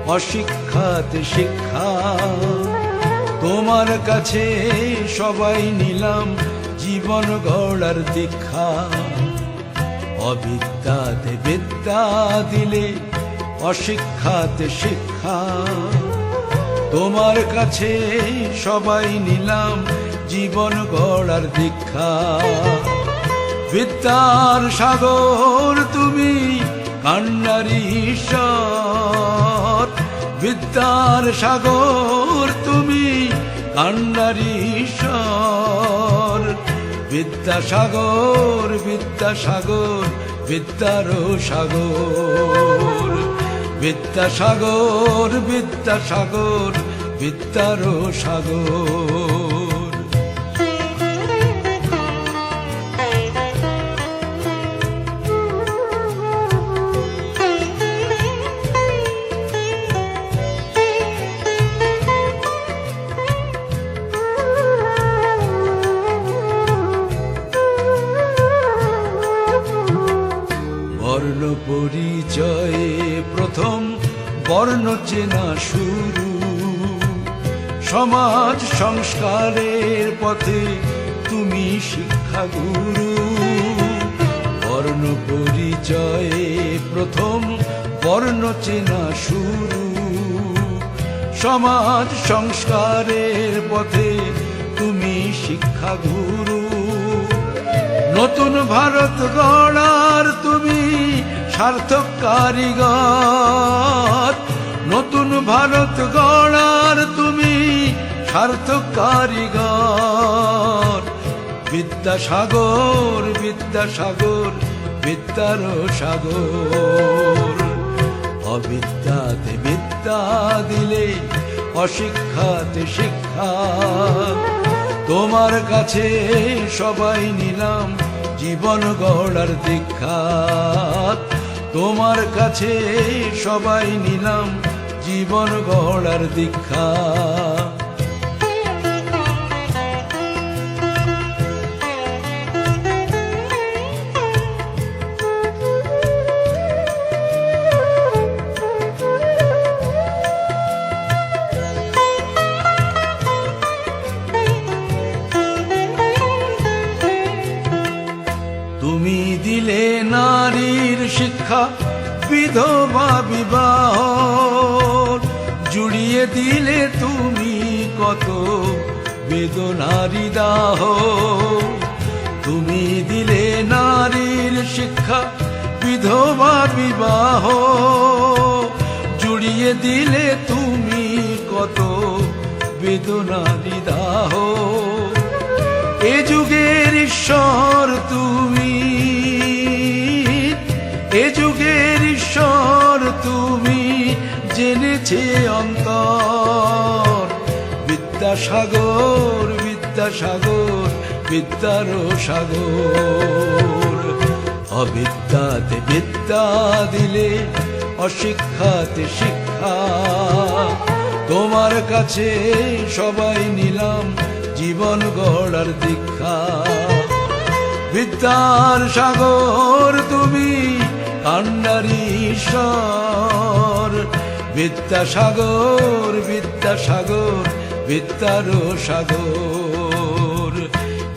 অশিক্ষাতে শিক্ষা। তোমার কাছে সবাই নিলাম জীবন গড়ার দীক্ষা। অবিদ্যাতে বিদ্যা দিলে অশিক্ষাতে শিক্ষা। তোমার কাছে সবাই নিলাম জীবন গড়ার দীক্ষা। বিদ্যার সাগর তুমি কান্ডারি ঈশ্বর। বিদ্যার সাগর তুমি কান্ডারি ঈশ্বর। বিদ্যাসাগর বিদ্যাসাগর বিদ্যারও সাগর। বিদ্যাসাগর বিদ্যাসাগর বিদ্যারও সাগর। বর্ণ পরিচয়ে প্রথম বর্ণ চেনা শুরু। সমাজ সংস্কারের পথে তুমি শিক্ষাগুরু। বর্ণ পরিচয়ে প্রথম বর্ণ চেনা শুরু। সমাজ সংস্কারের পথে তুমি শিক্ষাগুরু। নতুন ভারত গড়ার তুমি সার্থক কারিগর। নতুন ভারত গড়ার তুমি সার্থক কারিগর। বিদ্যাসাগর বিদ্যাসাগর বিদ্যারও সাগর। অবিদ্যাতে বিদ্যা দিলে অশিক্ষাতে শিক্ষা। তোমার কাছে সবাই নিলাম জীবন গড়ার দীক্ষা। তোমার কাছে সবাই নিলাম জীবন গড়ার দীক্ষা। তুমি দিলে নারীর শিক্ষা বিধবা বিবাহ। জুড়িয়ে দিলে তুমি কত বেদনারি দাহ। তুমি দিলে নারীর শিক্ষা বিধবা বিবাহ। জুড়িয়ে দিলে তুমি কত বেদনারি দাহ। এ যুগের ঈশ্বর তুমি। এ যুগের ঈশ্বর তুমি জেনেছে অন্তর। বিদ্যাসাগর বিদ্যাসাগর বিদ্যারও সাগর। অবিদ্যাতে বিদ্যা দিলে অশিক্ষাতে শিক্ষা। তোমার কাছে সবাই নিলাম জীবন গড়ার দীক্ষা। বিদ্যার সাগর তুমি কান্ডারি ঈশ্বর। বিদ্যাসাগর বিদ্যাসাগর বিদ্যারও সাগর।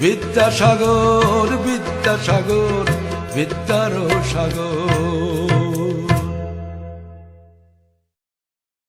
বিদ্যাসাগর বিদ্যাসাগর বিদ্যারও সাগর।